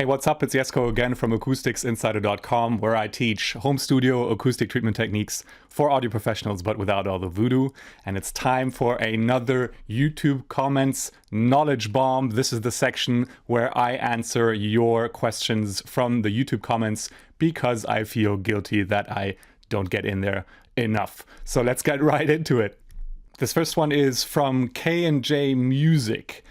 Hey, what's up? It's Jesko again from AcousticsInsider.com, where I teach home studio acoustic treatment techniques for audio professionals, but without all the voodoo. And it's time for another YouTube comments knowledge bomb. This is the section where I answer your questions from the YouTube comments because I feel guilty that I don't get in there enough. So let's get right into it. This first one is from K&J Music.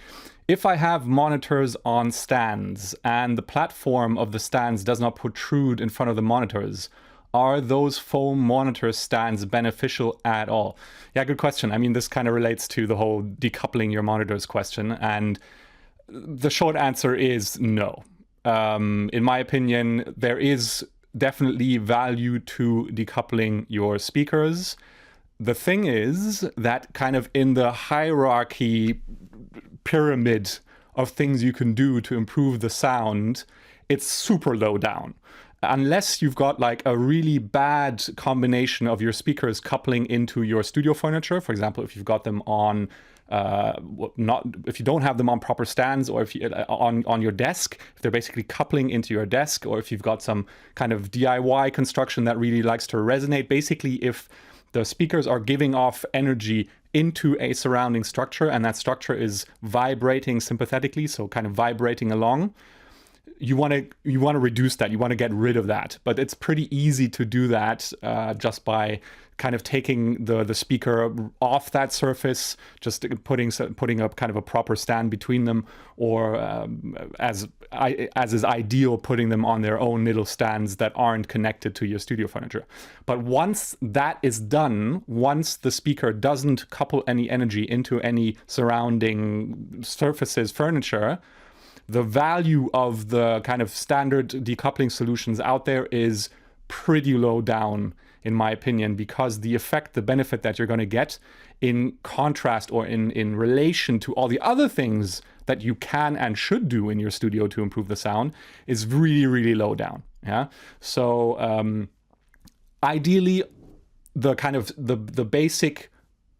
If I have monitors on stands and the platform of the stands does not protrude in front of the monitors, are those foam monitor stands beneficial at all? Yeah, good question. I mean, this kind of relates to the whole decoupling your monitors question. And the short answer is no. In my opinion, there is definitely value to decoupling your speakers. The thing is that kind of in the hierarchy pyramid of things you can do to improve the sound, it's super low down. Unless you've got like a really bad combination of your speakers coupling into your studio furniture, for example, if you've got them on if you don't have them on proper stands, or if you on your desk, if they're basically coupling into your desk, or if you've got some kind of DIY construction that really likes to resonate, basically if the speakers are giving off energy into a surrounding structure and that structure is vibrating sympathetically, so kind of vibrating along, you want to reduce that. You want to get rid of that. But it's pretty easy to do that just by kind of taking the speaker off that surface, just putting up kind of a proper stand between them, or as is ideal, putting them on their own little stands that aren't connected to your studio furniture. But once that is done, once the speaker doesn't couple any energy into any surrounding surfaces, furniture, the value of the kind of standard decoupling solutions out there is pretty low down, in my opinion, because the benefit that you're going to get in contrast or in relation to all the other things that you can and should do in your studio to improve the sound is really, really low down. Yeah. So ideally, the kind of the basic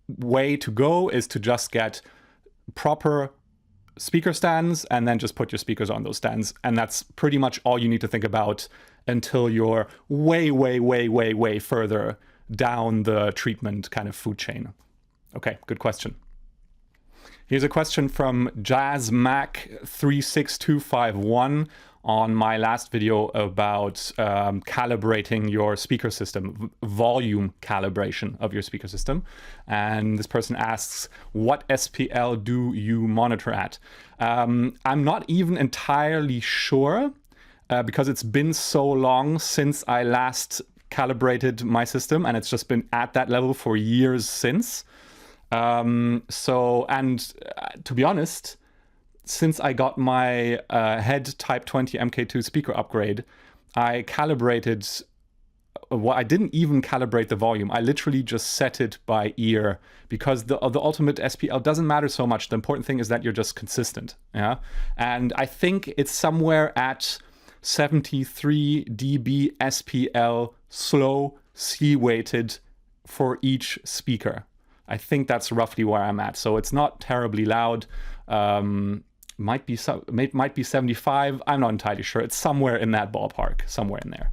way to go is to just get proper speaker stands and then just put your speakers on those stands. And that's pretty much all you need to think about until you're way, way, way, way, way further down the treatment kind of food chain. Okay, good question. Here's a question from JazzMac36251 on my last video about calibrating your speaker system, volume calibration of your speaker system. And this person asks, what SPL do you monitor at? I'm not even entirely sure because it's been so long since I last calibrated my system, and it's just been at that level for years since. To be honest, since I got my Head Type 20 MK2 speaker upgrade, I calibrated, I didn't even calibrate the volume. I literally just set it by ear, because the ultimate SPL doesn't matter so much. The important thing is that you're just consistent. Yeah, and I think it's somewhere at 73 dB SPL slow C-weighted for each speaker. I think that's roughly where I'm at. So it's not terribly loud. Might be 75. I'm not entirely sure. It's somewhere in that ballpark, somewhere in there.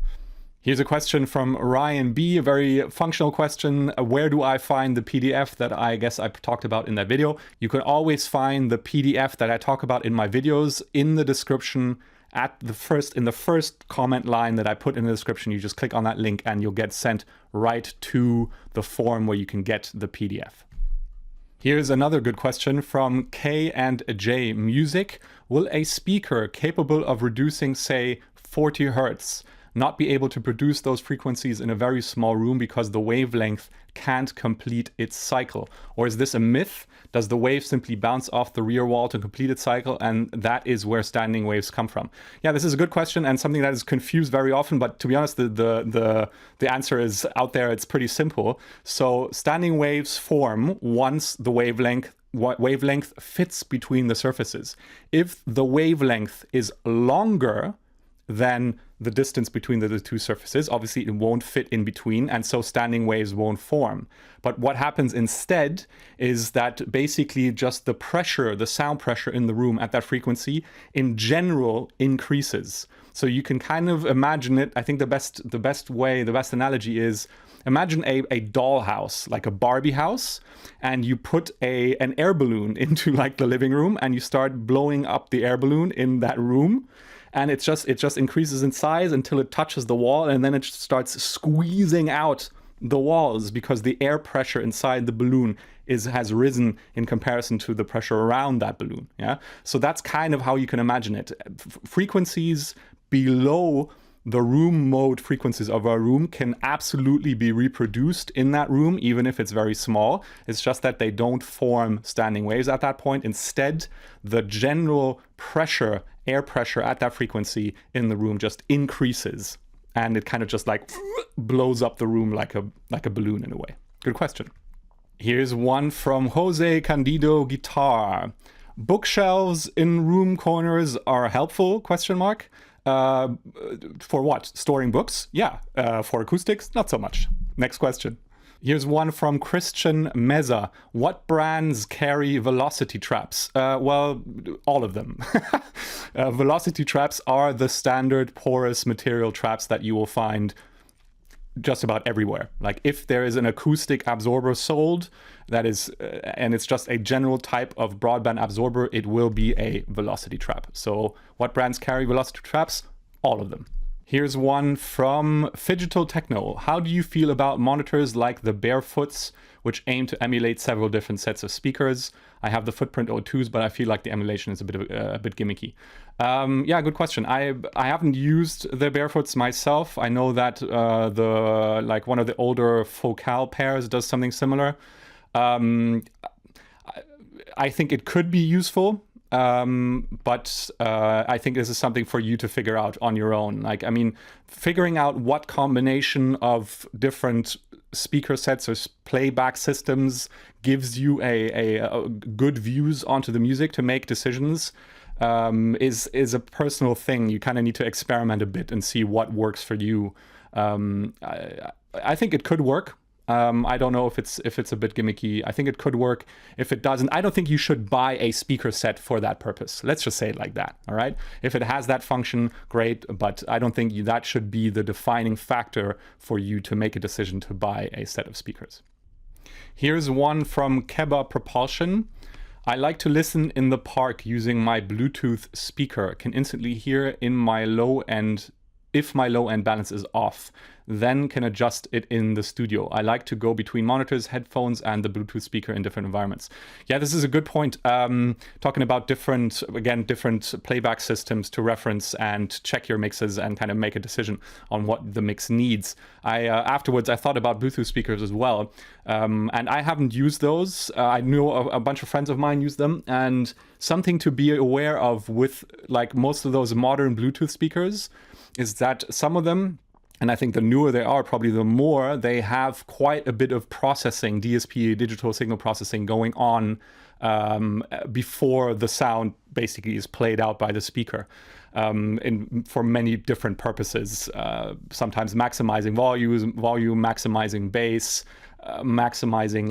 Here's a question from Ryan B, a very functional question. Where do I find the PDF that I guess I talked about in that video? You can always find the PDF that I talk about in my videos in the description in the first comment line that I put in the description. You just click on that link and you'll get sent right to the form where you can get the PDF. Here's another good question from K&J Music. Will a speaker capable of reducing, say, 40 Hertz not be able to produce those frequencies in a very small room because the wavelength can't complete its cycle? Or is this a myth? Does the wave simply bounce off the rear wall to complete its cycle, and that is where standing waves come from? Yeah, this is a good question and something that is confused very often, but to be honest, the answer is out there. It's pretty simple. So standing waves form once the wavelength fits between the surfaces. If the wavelength is longer than the distance between the two surfaces. Obviously, it won't fit in between, and so standing waves won't form. But what happens instead is that basically just the pressure, the sound pressure in the room at that frequency in general increases. So you can kind of imagine it. I think the best analogy is, imagine a dollhouse, like a Barbie house, and you put an air balloon into like the living room, and you start blowing up the air balloon in that room, and it just increases in size until it touches the wall, and then it starts squeezing out the walls because the air pressure inside the balloon has risen in comparison to the pressure around that balloon. Yeah, so that's kind of how you can imagine it. Frequencies below the room mode frequencies of our room can absolutely be reproduced in that room, even if it's very small. It's just that they don't form standing waves at that point. Instead, the general pressure, air pressure at that frequency in the room just increases, and it kind of just like blows up the room like a balloon in a way. Good question. Here's one from Jose Candido Guitar. Bookshelves in room corners are helpful? Question mark. For what? Storing books? Yeah. For acoustics? Not so much. Next question. Here's one from Christian Meza. What brands carry velocity traps? Well, all of them. Velocity traps are the standard porous material traps that you will find just about everywhere. Like if there is an acoustic absorber sold, that is, and it's just a general type of broadband absorber, it will be a velocity trap. So what brands carry velocity traps? All of them. Here's one from Phygital Techno. How do you feel about monitors like the Barefoots, which aim to emulate several different sets of speakers? I have the Footprint O2s, but I feel like the emulation is a bit gimmicky. Yeah, good question. I haven't used the Barefoots myself. I know that one of the older Focal pairs does something similar. I think it could be useful. But I think this is something for you to figure out on your own. Like, I mean, figuring out what combination of different speaker sets or playback systems gives you a good views onto the music to make decisions is a personal thing. You kind of need to experiment a bit and see what works for you. I think it could work. I don't know if it's a bit gimmicky. I think it could work. If it doesn't, I don't think you should buy a speaker set for that purpose. Let's just say it like that, all right? If it has that function, great, but I don't think that should be the defining factor for you to make a decision to buy a set of speakers. Here's one from Keba Propulsion. I like to listen in the park using my Bluetooth speaker. Can instantly hear in my low end if my low end balance is off, then can adjust it in the studio. I like to go between monitors, headphones, and the Bluetooth speaker in different environments. Yeah, this is a good point. Talking about different playback systems to reference and check your mixes and kind of make a decision on what the mix needs. Afterwards, I thought about Bluetooth speakers as well. And I haven't used those. I know a bunch of friends of mine use them, and something to be aware of with like most of those modern Bluetooth speakers is that some of them, and I think the newer they are, probably the more, they have quite a bit of processing, DSP, digital signal processing, going on before the sound basically is played out by the speaker for many different purposes. Sometimes maximizing volume, maximizing bass, maximizing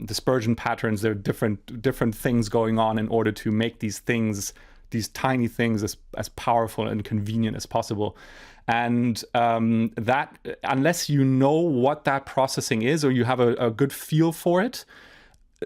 dispersion patterns. There are different things going on in order to make these tiny things as powerful and convenient as possible. And that, unless you know what that processing is or you have a good feel for it,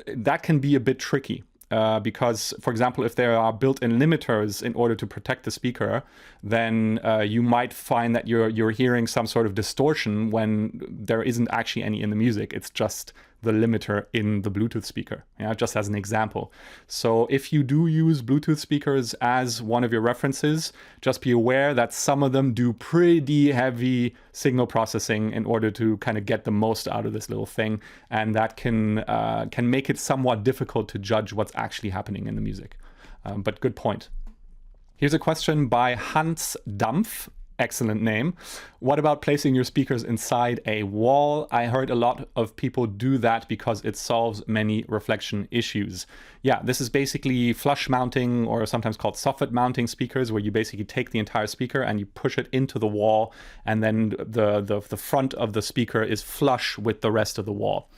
that can be a bit tricky. Because, for example, if there are built-in limiters in order to protect the speaker, then you might find that you're hearing some sort of distortion when there isn't actually any in the music. It's just the limiter in the Bluetooth speaker, just as an example. So if you do use Bluetooth speakers as one of your references, just be aware that some of them do pretty heavy signal processing in order to kind of get the most out of this little thing, and that can make it somewhat difficult to judge what's actually happening in the music. But good point. Here's a question by Hans Dampf. Excellent name. What about placing your speakers inside a wall? I heard a lot of people do that because it solves many reflection issues. Yeah, this is basically flush mounting, or sometimes called soffit mounting speakers, where you basically take the entire speaker and you push it into the wall, and then the front of the speaker is flush with the rest of the wall.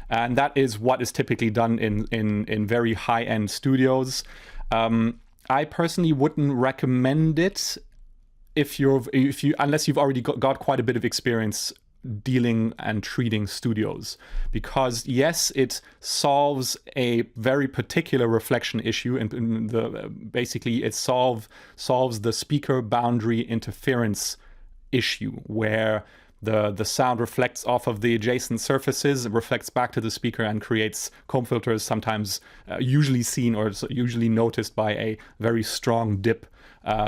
And that is what is typically done in very high-end studios. I personally wouldn't recommend it unless you've already got quite a bit of experience dealing and treating studios, because yes, it solves a very particular reflection issue, and basically it solves the speaker boundary interference issue, where the sound reflects off of the adjacent surfaces, reflects back to the speaker, and creates comb filters, sometimes usually seen or usually noticed by a very strong dip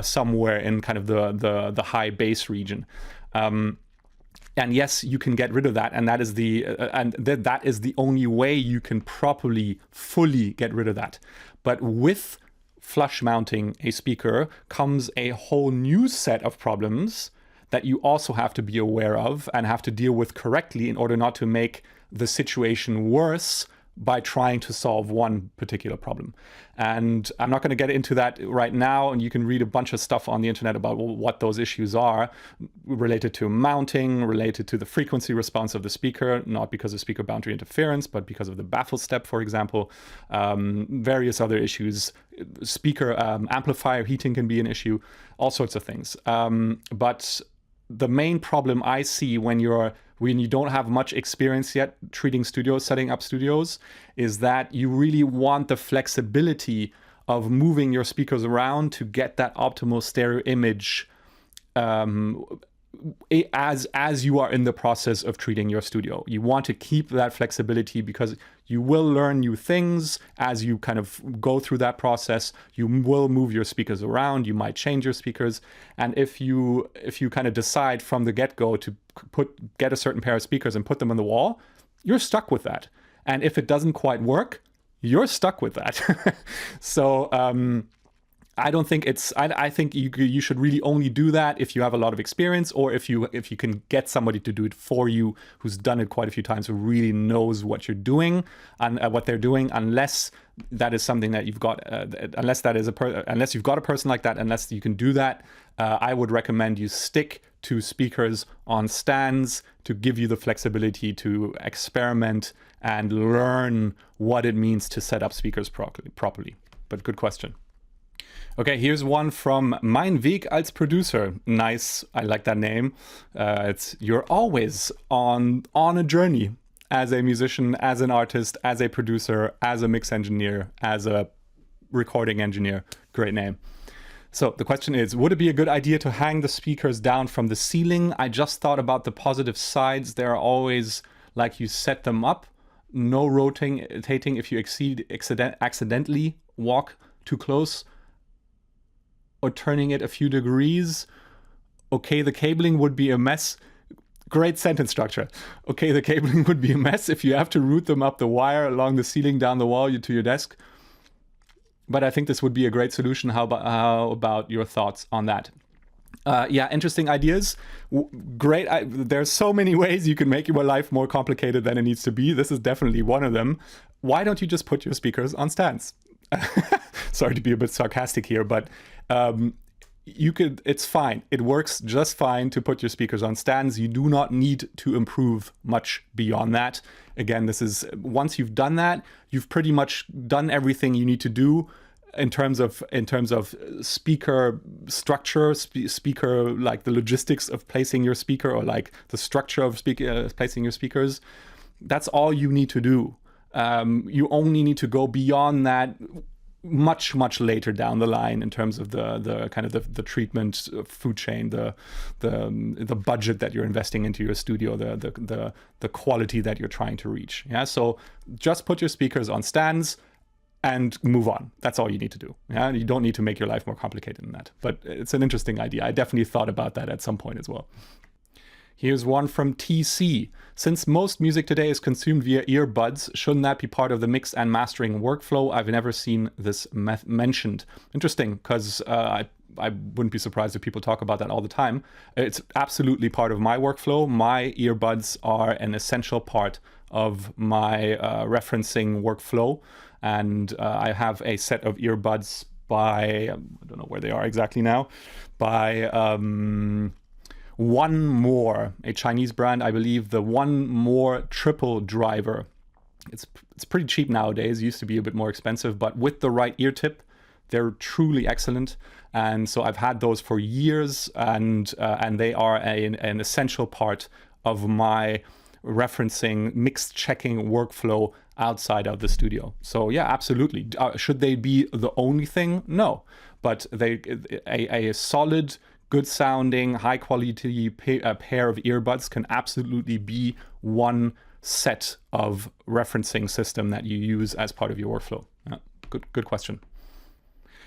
somewhere in kind of the high bass region. And yes, you can get rid of that, and that is the only way you can properly, fully get rid of that. But with flush mounting a speaker comes a whole new set of problems that you also have to be aware of and have to deal with correctly in order not to make the situation worse by trying to solve one particular problem. And I'm not going to get into that right now, and you can read a bunch of stuff on the internet about what those issues are related to mounting, related to the frequency response of the speaker, not because of speaker boundary interference, but because of the baffle step, for example. Various other issues. Speaker amplifier heating can be an issue, all sorts of things. But the main problem I see when you don't have much experience yet treating studios, setting up studios, is that you really want the flexibility of moving your speakers around to get that optimal stereo image as you are in the process of treating your studio. You want to keep that flexibility because you will learn new things as you kind of go through that process. You will move your speakers around, you might change your speakers. And if you kind of decide from the get-go to get a certain pair of speakers and put them on the wall, you're stuck with that. And if it doesn't quite work, you're stuck with that. So I don't think I think you should really only do that if you have a lot of experience, or if you can get somebody to do it for you who's done it quite a few times, who really knows what you're doing and what they're doing. Unless that is something that you've got, unless you've got a person like that, unless you can do that, I would recommend you stick to speakers on stands to give you the flexibility to experiment and learn what it means to set up speakers properly. But good question. Okay, here's one from Mein Weg als Producer. Nice, I like that name. You're always on a journey as a musician, as an artist, as a producer, as a mix engineer, as a recording engineer. Great name. So the question is, would it be a good idea to hang the speakers down from the ceiling? I just thought about the positive sides. They're always like you set them up. No rotating if you accidentally walk too close, or turning it a few degrees. Okay, the cabling would be a mess. Great sentence structure. Okay, the cabling would be a mess if you have to route them up the wire along the ceiling, down the wall to your desk. But I think this would be a great solution. How about your thoughts on that? Yeah, interesting ideas. Great. There's so many ways you can make your life more complicated than it needs to be. This is definitely one of them. Why don't you just put your speakers on stands? Sorry to be a bit sarcastic here, but it's fine. It works just fine to put your speakers on stands. You do not need to improve much beyond that. Again, once you've done that, you've pretty much done everything you need to do in terms of speaker structure, speaker, like the logistics of placing your speaker, or like the structure of placing your speakers. That's all you need to do. You only need to go beyond that much later down the line in terms of the kind of the treatment food chain, the budget that you're investing into your studio, the quality that you're trying to reach. Yeah, so just put your speakers on stands and move on. That's all you need to do. Yeah, you don't need to make your life more complicated than that. But it's an interesting idea. I definitely thought about that at some point as well. Here's one from TC. Since most music today is consumed via earbuds, shouldn't that be part of the mix and mastering workflow? I've never seen this mentioned. Interesting, because I wouldn't be surprised if people talk about that all the time. It's absolutely part of my workflow. My earbuds are an essential part of my referencing workflow. And I have a set of earbuds by, I don't know where they are exactly now, by One More, a Chinese brand, I believe, the One More triple driver. It's pretty cheap nowadays. It used to be a bit more expensive, but with the right ear tip, they're truly excellent. And so I've had those for years, and they are an essential part of my referencing, mixed checking workflow outside of the studio. So yeah, absolutely. Should they be the only thing? No, but a solid, good sounding, high quality pair of earbuds can absolutely be one set of referencing system that you use as part of your workflow. Yeah, good question.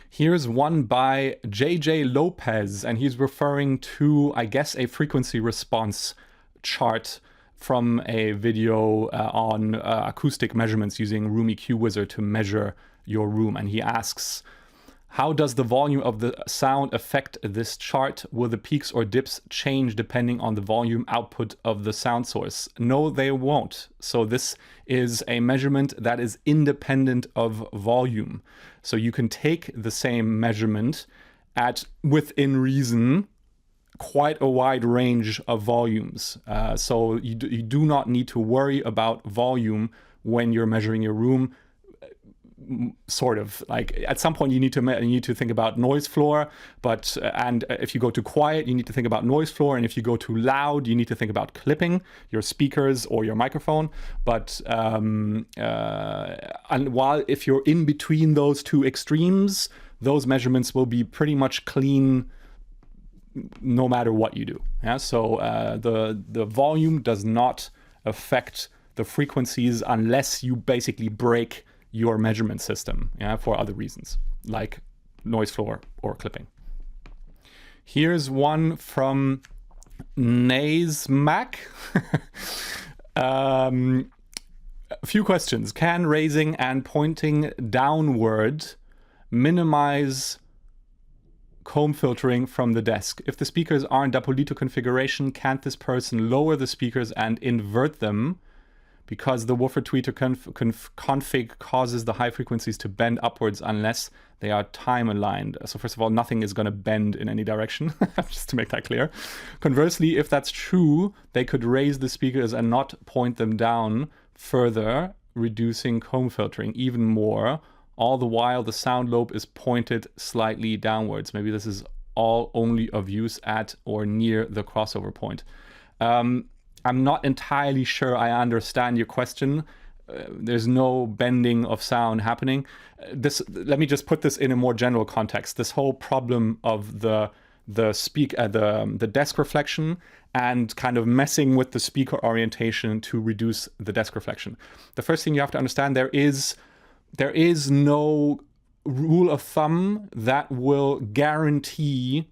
Here's one by JJ Lopez, and he's referring to, I guess, a frequency response chart from a video on acoustic measurements using Room EQ Wizard to measure your room. And he asks, how does the volume of the sound affect this chart? Will the peaks or dips change depending on the volume output of the sound source? No, they won't. So this is a measurement that is independent of volume. So you can take the same measurement at, within reason, quite a wide range of volumes. So you do not need to worry about volume when you're measuring your room. Sort of, like, at some point you need to think about noise floor, but and if you go to quiet, you need to think about noise floor, and if you go to loud, you need to think about clipping your speakers or your microphone. But and while if you're in between those two extremes, those measurements will be pretty much clean no matter what you do. Yeah, so the volume does not affect the frequencies unless you basically break your measurement system, yeah, for other reasons, like noise floor or clipping. Here's one from Nays Mac. A few questions. Can raising and pointing downward minimize comb filtering from the desk? If the speakers are in Dapolito configuration, can't this person lower the speakers and invert them? Because the woofer tweeter config causes the high frequencies to bend upwards unless they are time aligned. So first of all, nothing is going to bend in any direction, just to make that clear. Conversely, if that's true, they could raise the speakers and not point them down further, reducing comb filtering even more. All the while, the sound lobe is pointed slightly downwards. Maybe this is all only of use at or near the crossover point. I'm not entirely sure I understand your question. There's no bending of sound happening. Let me just put this in a more general context. This whole problem of the desk reflection and kind of messing with the speaker orientation to reduce the desk reflection. The first thing you have to understand, there is no rule of thumb that will guarantee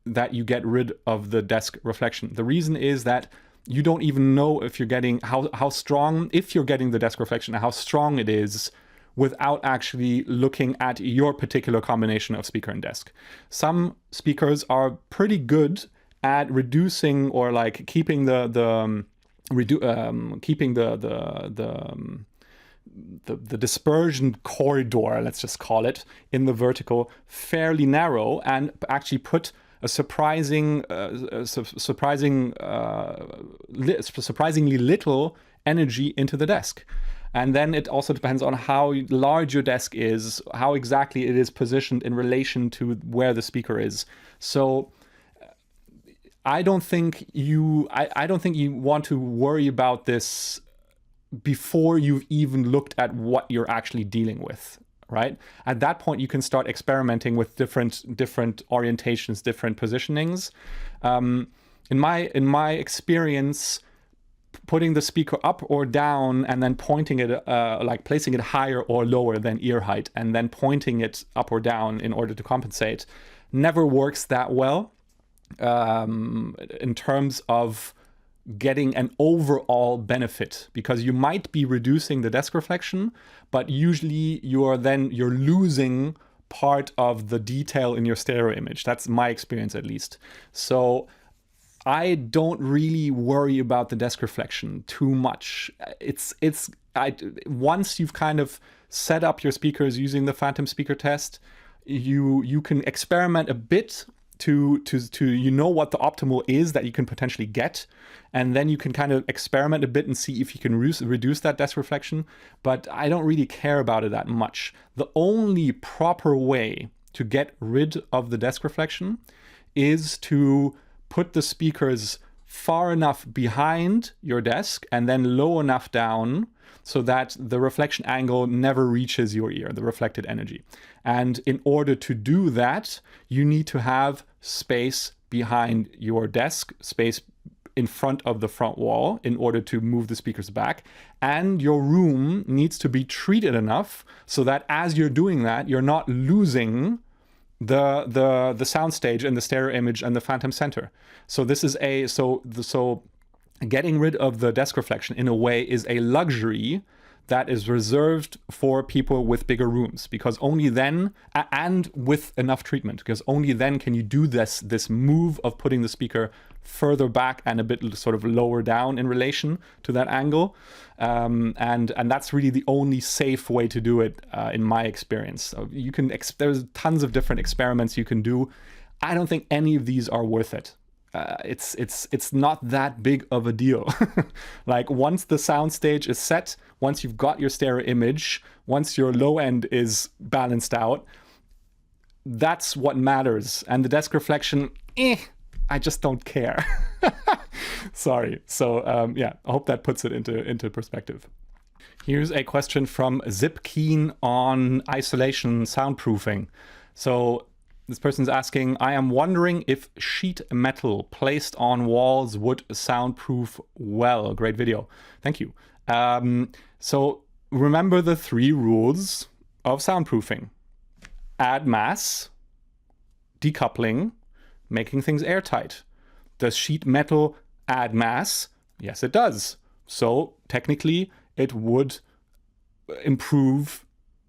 that you get rid of the desk reflection. The reason is that you don't even know if you're getting how strong, if you're getting the desk reflection, and how strong it is without actually looking at your particular combination of speaker and desk. Some speakers are pretty good at reducing or like keeping the dispersion corridor, let's just call it, in the vertical fairly narrow, and actually put a surprisingly little energy into the desk. And then it also depends on how large your desk is, how exactly it is positioned in relation to where the speaker is. So I don't think you want to worry about this before you've even looked at what you're actually dealing with. Right? At that point, you can start experimenting with different orientations, different positionings. In my experience, putting the speaker up or down and then pointing it, like placing it higher or lower than ear height, and then pointing it up or down in order to compensate, never works that well in terms of getting an overall benefit, because you might be reducing the desk reflection, but usually you're losing part of the detail in your stereo image. That's my experience, at least. So I don't really worry about the desk reflection too much. Once you've kind of set up your speakers using the phantom speaker test, you can experiment a bit to what the optimal is that you can potentially get, and then you can kind of experiment a bit and see if you can reduce that desk reflection. But I don't really care about it that much. The only proper way to get rid of the desk reflection is to put the speakers far enough behind your desk and then low enough down so that the reflection angle never reaches your ear, the reflected energy. And in order to do that, you need to have space behind your desk, space in front of the front wall in order to move the speakers back. And your room needs to be treated enough so that as you're doing that, you're not losing the soundstage and the stereo image and the phantom center. So this is so getting rid of the desk reflection in a way is a luxury that is reserved for people with bigger rooms, because only then, and with enough treatment, because only then can you do this move of putting the speaker further back and a bit sort of lower down in relation to that angle. And that's really the only safe way to do it, in my experience. So there's tons of different experiments you can do. I don't think any of these are worth it. It's not that big of a deal. Like once the soundstage is set, once you've got your stereo image, once your low end is balanced out, that's what matters. And the desk reflection, I just don't care. Sorry. So yeah, I hope that puts it into perspective. Here's a question from Zipkeen on isolation soundproofing. So this person's asking, I am wondering if sheet metal placed on walls would soundproof well. Great video. Thank you. So remember the 3 rules of soundproofing. Add mass, decoupling, making things airtight. Does sheet metal add mass? Yes, it does. So technically it would improve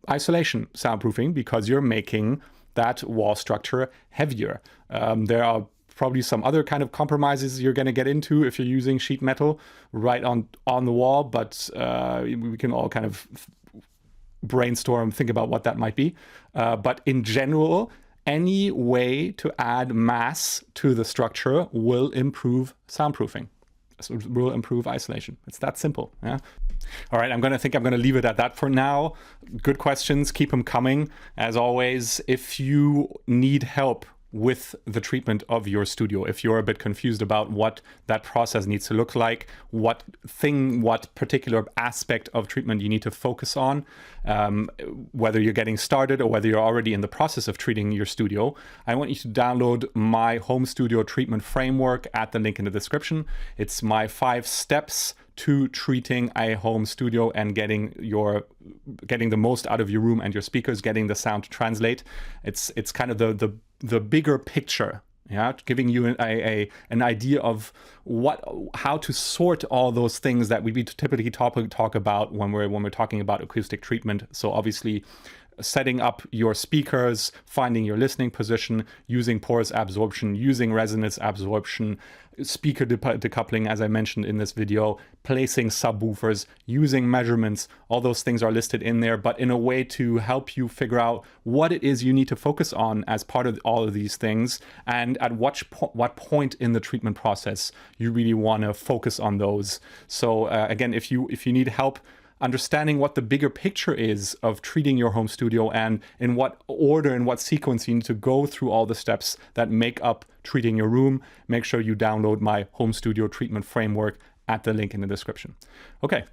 isolation soundproofing because you're making that wall structure heavier. There are probably some other kind of compromises you're going to get into if you're using sheet metal right on the wall, but we can all kind of brainstorm, think about what that might be. But in general, any way to add mass to the structure will improve soundproofing. So it will improve isolation. It's that simple. Yeah. All right, I'm going to leave it at that for now. Good questions. Keep them coming. As always, if you need help with the treatment of your studio, if you're a bit confused about what that process needs to look like, what particular aspect of treatment you need to focus on, whether you're getting started or whether you're already in the process of treating your studio, I want you to download my home studio treatment framework at the link in the description. It's my 5 steps to treating a home studio and getting the most out of your room and your speakers, getting the sound to translate. It's kind of the bigger picture, yeah, giving you an idea of how to sort all those things that we typically talk about when we're talking about acoustic treatment. So obviously, setting up your speakers, finding your listening position, using porous absorption, using resonance absorption, speaker decoupling, as I mentioned in this video, placing subwoofers, using measurements, all those things are listed in there, but in a way to help you figure out what it is you need to focus on as part of all of these things, and at what point in the treatment process you really want to focus on those. So again, if you need help understanding what the bigger picture is of treating your home studio and in what order and what sequence you need to go through all the steps that make up treating your room, make sure you download my home studio treatment framework at the link in the description. Okay,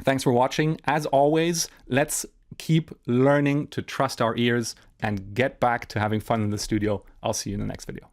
thanks for watching. As always, let's keep learning to trust our ears and get back to having fun in the studio. I'll see you in the next video.